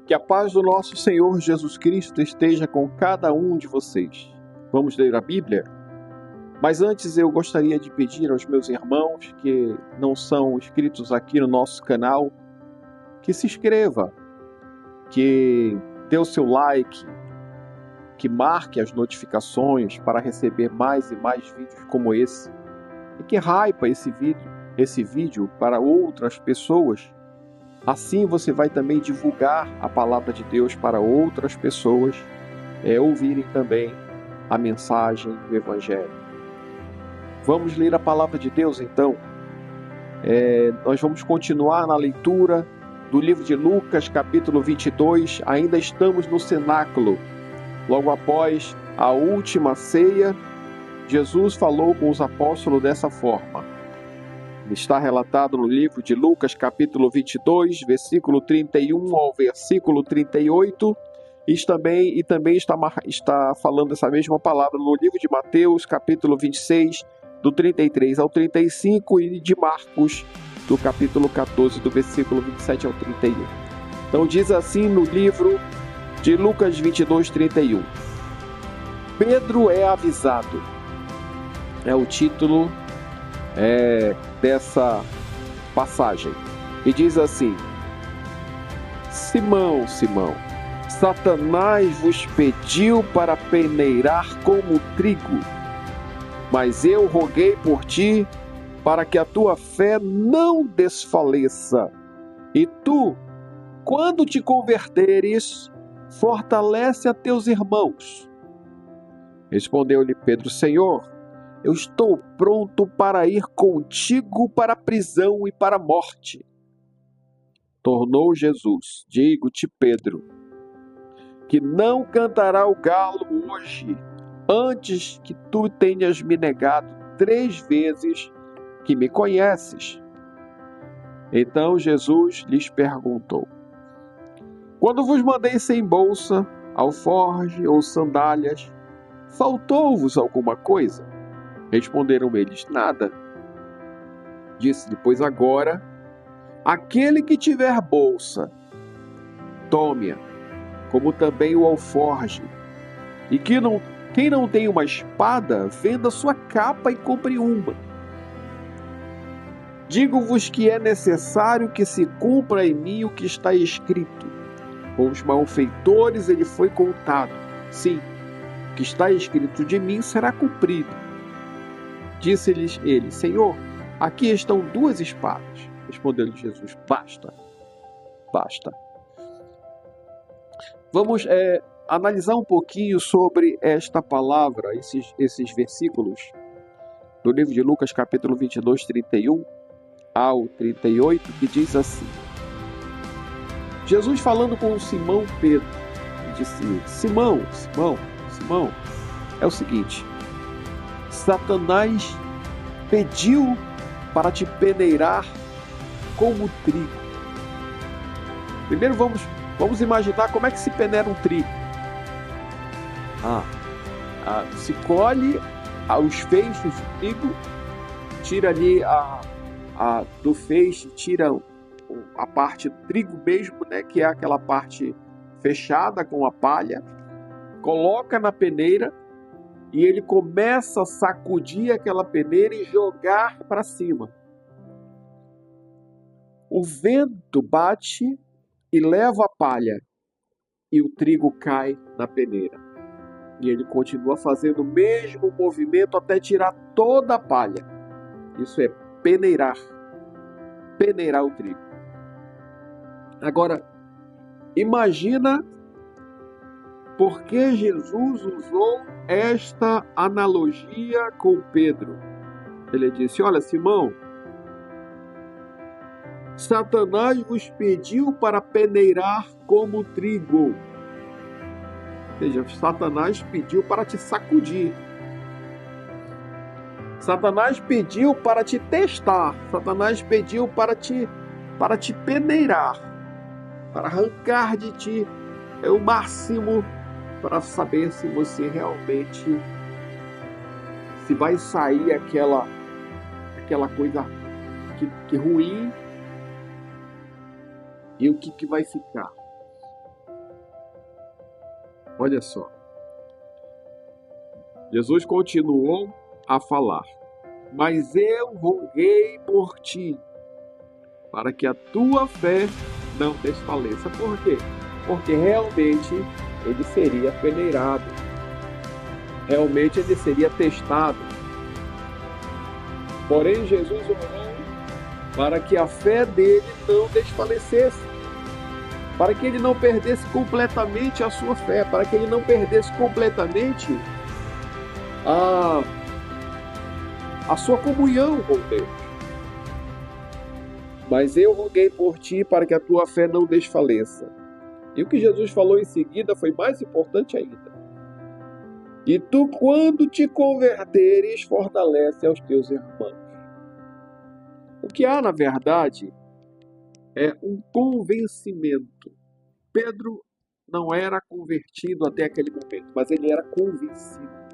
Que a paz do nosso Senhor Jesus Cristo esteja com cada um de vocês. Vamos ler a Bíblia? Mas antes eu gostaria de pedir aos meus irmãos que não são inscritos aqui no nosso canal, que se inscreva, que dê o seu like, que marque as notificações para receber mais e mais vídeos como esse, e que hypa esse vídeo para outras pessoas. Assim você vai também divulgar a palavra de Deus para outras pessoas ouvirem também a mensagem do Evangelho. Vamos ler a palavra de Deus então. Nós vamos continuar na leitura do livro de Lucas, capítulo 22. Ainda estamos no cenáculo. Logo após a última ceia, Jesus falou com os apóstolos dessa forma. Está relatado no livro de Lucas, capítulo 22, versículo 31 ao versículo 38, e também está falando essa mesma palavra no livro de Mateus, capítulo 26, do 33 ao 35, e de Marcos, do capítulo 14, do versículo 27 ao 31. Então diz assim no livro de Lucas 22, 31. Pedro é avisado. É o título dessa passagem. E diz assim: Simão, Simão, Satanás vos pediu para peneirar como trigo, mas eu roguei por ti para que a tua fé não desfaleça. E tu, quando te converteres, fortalece a teus irmãos. Respondeu-lhe Pedro: Senhor, eu estou pronto para ir contigo para a prisão e para a morte. Tornou Jesus: Digo-te, Pedro, que não cantará o galo hoje, antes que tu tenhas me negado 3 vezes que me conheces. Então Jesus lhes perguntou: Quando vos mandei sem bolsa, alforje ou sandálias, faltou-vos alguma coisa? Responderam eles: Nada. Disse-lhe: Pois agora, aquele que tiver bolsa, tome-a, como também o alforje. E quem não tem uma espada, venda sua capa e compre uma. Digo-vos que é necessário que se cumpra em mim o que está escrito. Com os malfeitores ele foi contado. Sim, o que está escrito de mim será cumprido. Disse-lhes ele: Senhor, aqui estão 2 espadas. Respondeu-lhe Jesus: Basta. Vamos analisar um pouquinho sobre esta palavra, esses versículos do livro de Lucas, capítulo 22, 31 ao 38, que diz assim: Jesus falando com Simão Pedro, disse: Simão, é o seguinte, Satanás pediu para te peneirar como trigo. Primeiro vamos imaginar como é que se peneira um trigo. Se colhe os feixes de trigo, tira ali do feixe, tira a parte do trigo mesmo, né, que é aquela parte fechada com a palha, coloca na peneira, e ele começa a sacudir aquela peneira e jogar para cima. O vento bate e leva a palha, e o trigo cai na peneira. E ele continua fazendo o mesmo movimento até tirar toda a palha. Isso é peneirar o trigo. Agora, imagina por que Jesus usou esta analogia com Pedro. Ele disse: Olha, Simão, Satanás vos pediu para peneirar como trigo. Ou seja, Satanás pediu para te sacudir. Satanás pediu para te testar. Satanás pediu para te peneirar, para arrancar de ti o máximo, para saber se você realmente, se vai sair aquela coisa que ruim, e o que vai ficar. Olha só, Jesus continuou a falar: mas eu roguei por ti, para que a tua fé não desfaleça. Por quê? Porque realmente ele seria peneirado, realmente ele seria testado. Porém, Jesus orou para que a fé dele não desfalecesse, para que ele não perdesse completamente a sua fé, para que ele não perdesse completamente a sua comunhão com Deus. Mas eu roguei por ti para que a tua fé não desfaleça. E o que Jesus falou em seguida foi mais importante ainda. E tu, quando te converteres, fortalece aos teus irmãos. O que há, na verdade, é um convencimento. Pedro não era convertido até aquele momento, mas ele era convencido.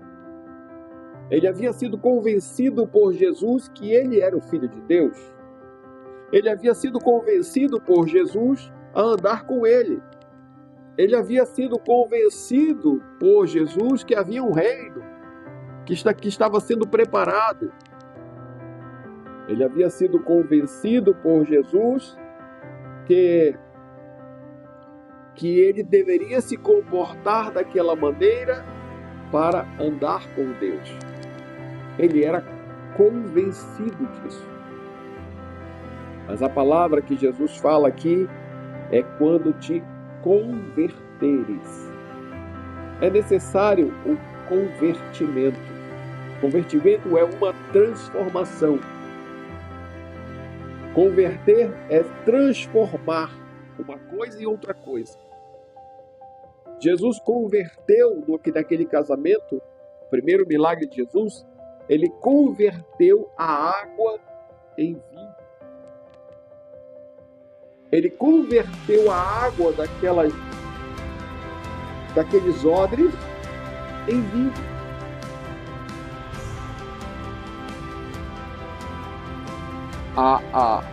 Ele havia sido convencido por Jesus que ele era o Filho de Deus. Ele havia sido convencido por Jesus a andar com ele. Ele havia sido convencido por Jesus que havia um reino que estava sendo preparado. Ele havia sido convencido por Jesus que ele deveria se comportar daquela maneira para andar com Deus. Ele era convencido disso. Mas a palavra que Jesus fala aqui é quando te converteres. É necessário o convertimento. Convertimento é uma transformação. Converter é transformar uma coisa em outra coisa. Jesus converteu naquele casamento, o primeiro milagre de Jesus, ele converteu a água em vinho. Ele converteu a água daqueles odres em vinho. A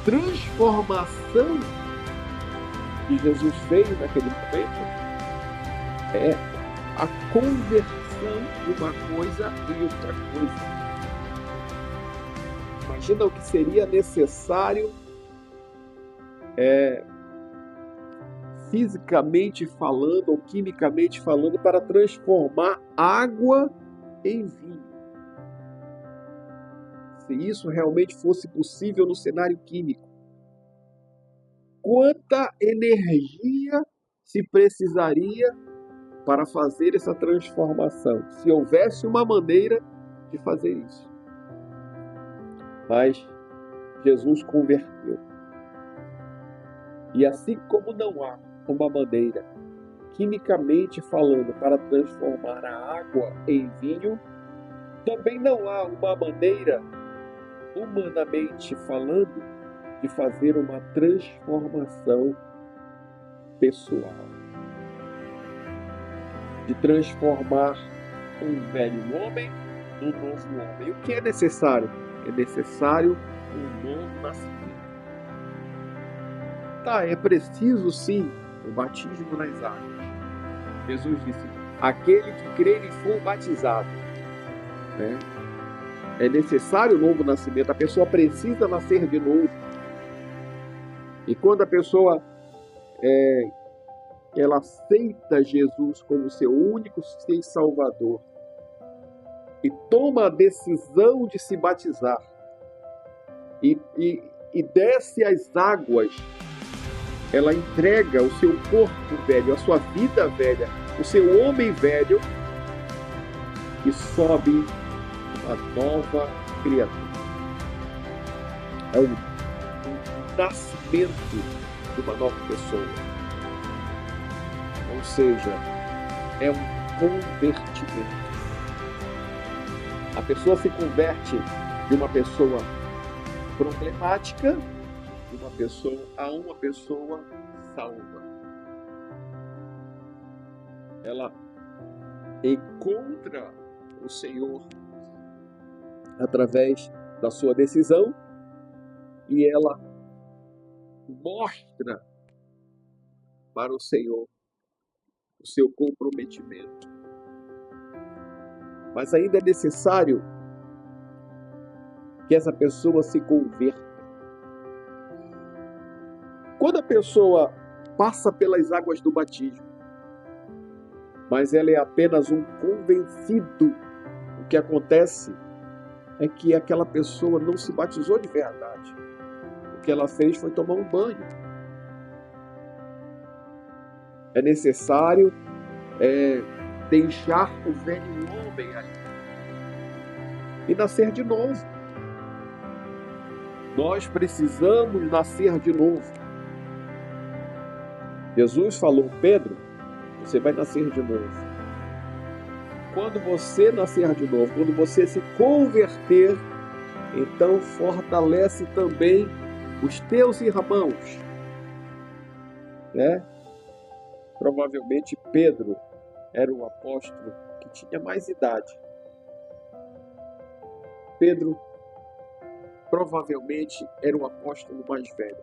transformação que Jesus fez naquele momento é a conversão de uma coisa em outra coisa. Imagina o que seria necessário fisicamente falando ou quimicamente falando para transformar água em vinho. Se isso realmente fosse possível no cenário químico, quanta energia se precisaria para fazer essa transformação, se houvesse uma maneira de fazer isso. Mas Jesus converteu. E assim como não há uma maneira, quimicamente falando, para transformar a água em vinho, também não há uma maneira, humanamente falando, de fazer uma transformação pessoal. De transformar um velho homem num novo homem. O que é necessário? É necessário um novo nascimento. É preciso sim o batismo nas águas. Jesus disse: aquele que crer e for batizado. É necessário o novo nascimento. A pessoa precisa nascer de novo. E quando a pessoa ela aceita Jesus como seu único e Salvador e toma a decisão de se batizar e desce às águas, ela entrega o seu corpo velho, a sua vida velha, o seu homem velho e sobe uma nova criatura. É um nascimento de uma nova pessoa. Ou seja, é um convertimento. A pessoa se converte de uma pessoa problemática a uma pessoa salva. Ela encontra o Senhor através da sua decisão e ela mostra para o Senhor o seu comprometimento. Mas ainda é necessário que essa pessoa se converta. Quando a pessoa passa pelas águas do batismo, mas ela é apenas um convencido, o que acontece é que aquela pessoa não se batizou de verdade. O que ela fez foi tomar um banho. É necessário deixar o velho homem ali e nascer de novo. Nós precisamos nascer de novo. Jesus falou, Pedro, você vai nascer de novo. Quando você nascer de novo, quando você se converter, então fortalece também os teus irmãos, né? Provavelmente Pedro era o apóstolo que tinha mais idade. Pedro provavelmente era o apóstolo mais velho.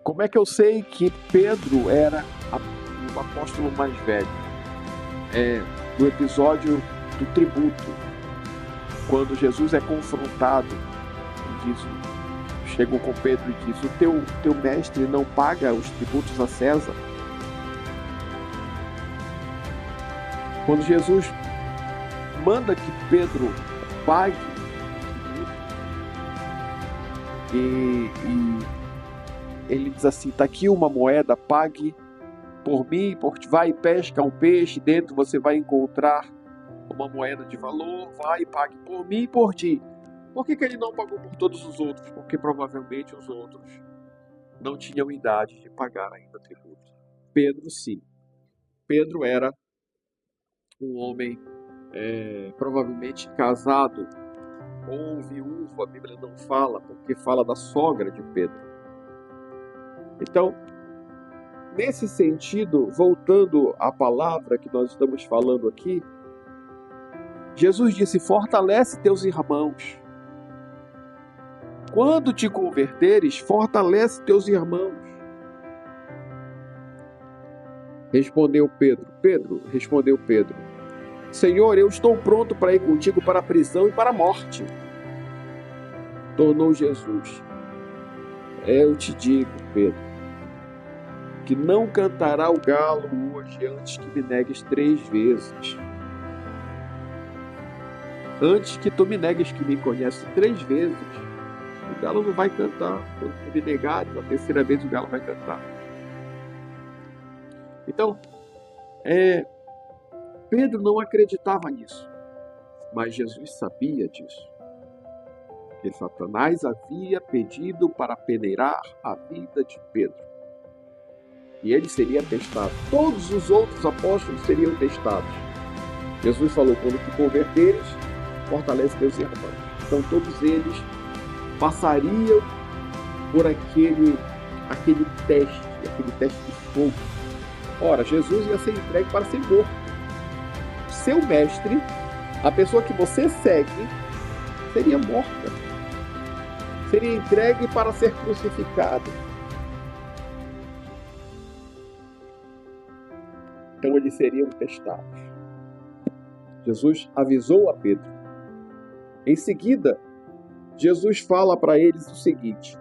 Como é que eu sei que Pedro era o apóstolo mais velho? No episódio do tributo, quando Jesus é confrontado, chegam com Pedro e diz, o teu mestre não paga os tributos a César? Quando Jesus manda que Pedro pague e ele diz assim, está aqui uma moeda, pague por mim, porque vai e pesca um peixe, dentro você vai encontrar uma moeda de valor, vai e pague por mim e por ti. Por que ele não pagou por todos os outros? Porque provavelmente os outros não tinham idade de pagar ainda tributo. Pedro sim. Pedro era um homem provavelmente casado ou viúvo, a Bíblia não fala, porque fala da sogra de Pedro. Então, nesse sentido, voltando à palavra que nós estamos falando aqui, Jesus disse, fortalece teus irmãos. Quando te converteres, fortalece teus irmãos. Respondeu Pedro, Senhor, eu estou pronto para ir contigo para a prisão e para a morte. Tornou Jesus, eu te digo, Pedro, que não cantará o galo hoje antes que me negues 3 vezes. Antes que tu me negues que me conhece 3 vezes, o galo não vai cantar. Quando tu me negares, na 3ª vez o galo vai cantar. Então, Pedro não acreditava nisso, mas Jesus sabia disso. Que Satanás havia pedido para peneirar a vida de Pedro. E ele seria testado. Todos os outros apóstolos seriam testados. Jesus falou, quando te converteres, fortalece teus irmãos. Então todos eles passariam por aquele teste de fogo. Ora, Jesus ia ser entregue para ser morto. Seu mestre, a pessoa que você segue, seria morta. Seria entregue para ser crucificado. Então eles seriam testados. Jesus avisou a Pedro. Em seguida, Jesus fala para eles o seguinte,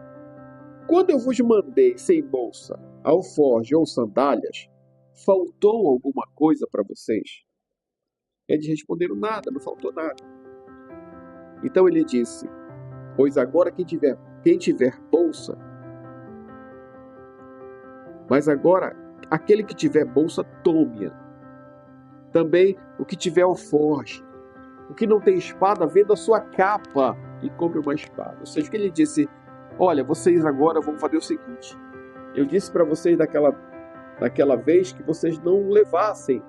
quando eu vos mandei sem bolsa, alforje ou sandálias, faltou alguma coisa para vocês? Eles responderam nada, não faltou nada. Então ele disse, pois agora quem tiver bolsa, mas agora aquele que tiver bolsa, tome-a. Também o que tiver alforje. O que não tem espada, venda a sua capa e compre uma espada. Ou seja, que ele disse, olha, vocês agora vão fazer o seguinte, eu disse para vocês daquela vez que vocês não levassem,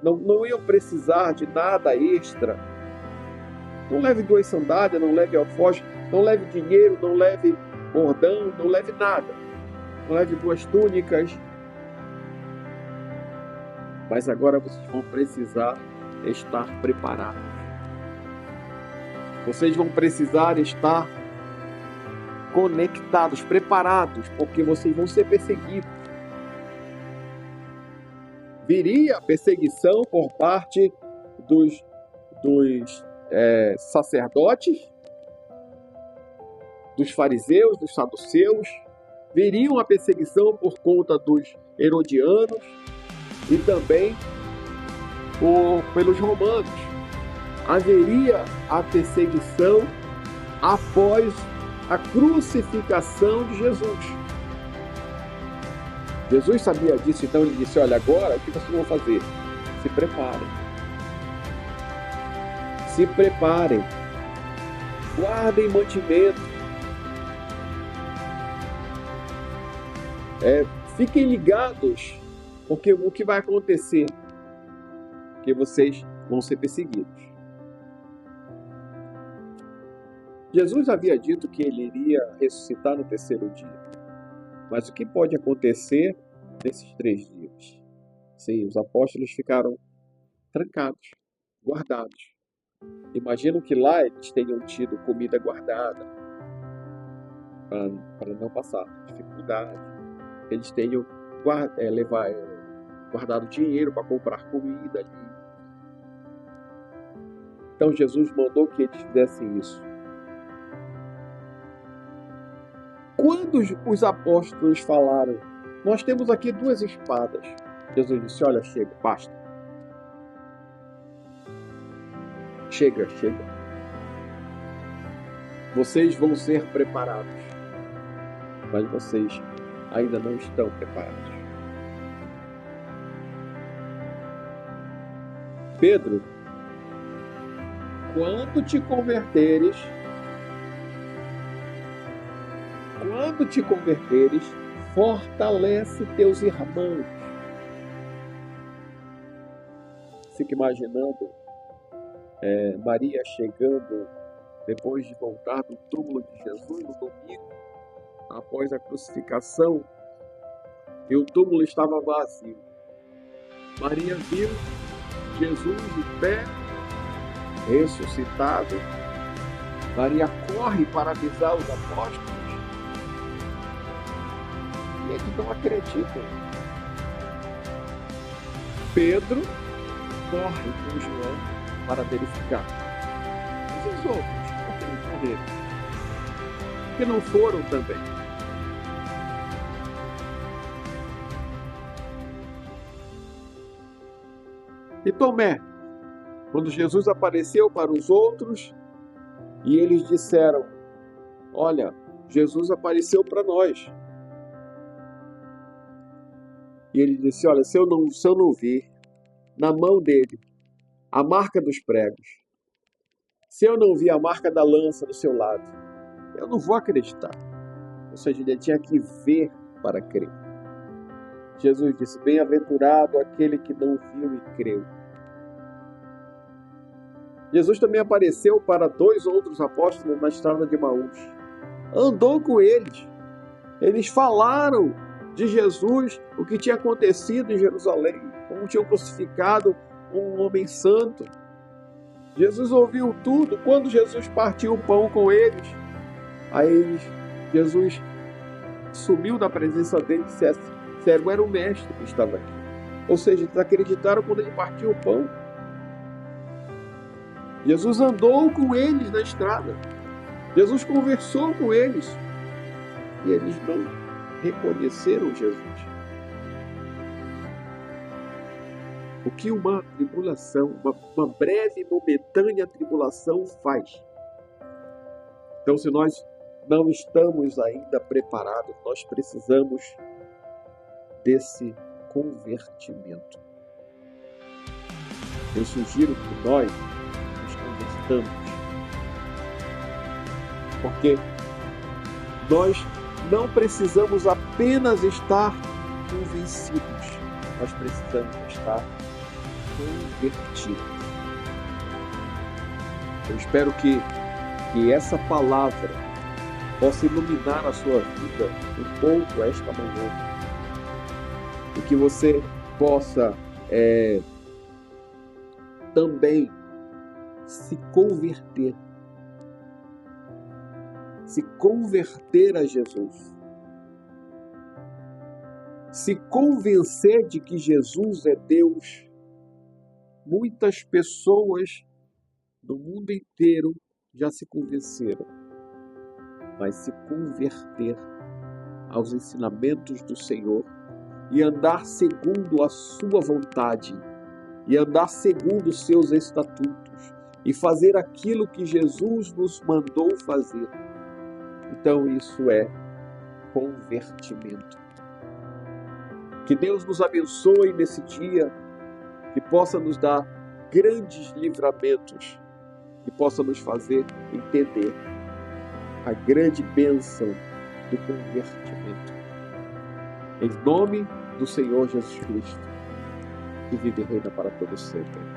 não iam precisar de nada extra. Não leve 2 sandálias, não leve alforje, não leve dinheiro, não leve bordão, não leve nada. Não leve 2 túnicas. Mas agora vocês vão precisar estar preparados. Vocês vão precisar estar conectados, preparados, porque vocês vão ser perseguidos. viria a perseguição por parte dos sacerdotes, dos fariseus, dos saduceus, viriam a perseguição por conta dos herodianos e também pelos romanos. Haveria a perseguição após a crucificação de Jesus. Jesus sabia disso, então ele disse: olha, agora o que vocês vão fazer? Se preparem. Se preparem. Guardem mantimento. Fiquem ligados, porque o que vai acontecer? Que vocês vão ser perseguidos. Jesus havia dito que ele iria ressuscitar no terceiro dia. Mas o que pode acontecer nesses 3 dias? Sim, os apóstolos ficaram trancados, guardados. Imagino que lá eles tenham tido comida guardada para não passar dificuldade. Eles tenham guardado dinheiro para comprar comida ali. Então Jesus mandou que eles fizessem isso. Quando os apóstolos falaram: nós temos aqui 2 espadas, Jesus disse: olha, chega, basta. Chega. Vocês vão ser preparados, mas vocês ainda não estão preparados. Pedro, quando te converteres, fortalece teus irmãos. Fica imaginando Maria chegando depois de voltar do túmulo de Jesus no domingo, após a crucificação, e o túmulo estava vazio. Maria viu Jesus de pé, ressuscitado. Maria corre para avisar os apóstolos. E eles não acreditam. Pedro corre com João para verificar. Mas os outros, por que não correram? Por que não foram também? E Tomé, quando Jesus apareceu para os outros, e eles disseram: olha, Jesus apareceu para nós. E ele disse: olha, se eu não vir na mão dele a marca dos pregos, se eu não vir a marca da lança do seu lado, eu não vou acreditar. Ou seja, ele tinha que ver para crer. Jesus disse: bem-aventurado aquele que não viu e creu. Jesus também apareceu para 2 outros apóstolos na estrada de Emaús. Andou com eles. Eles falaram de Jesus, o que tinha acontecido em Jerusalém, como tinham crucificado um homem santo. Jesus ouviu tudo. Quando Jesus partiu o pão com eles, Jesus sumiu da presença deles e disse: sério, era o mestre que estava aqui. Ou seja, eles acreditaram quando ele partiu o pão. Jesus andou com eles na estrada. Jesus conversou com eles. E eles não reconheceram Jesus. O que uma tribulação, uma breve e momentânea tribulação faz? Então, se nós não estamos ainda preparados, nós precisamos desse convertimento. Eu sugiro que nós nos convertamos, porque nós não precisamos apenas estar convencidos, nós precisamos estar convertidos. Eu espero que essa palavra possa iluminar a sua vida um pouco esta manhã, e que você possa também se converter a Jesus, se convencer de que Jesus é Deus. Muitas pessoas no mundo inteiro já se convenceram, mas se converter aos ensinamentos do Senhor e andar segundo a sua vontade, e andar segundo os seus estatutos, e fazer aquilo que Jesus nos mandou fazer. Então isso é convertimento. Que Deus nos abençoe nesse dia, que possa nos dar grandes livramentos, que possa nos fazer entender a grande bênção do convertimento. Em nome do Senhor Jesus Cristo, que vive e reina para todo sempre.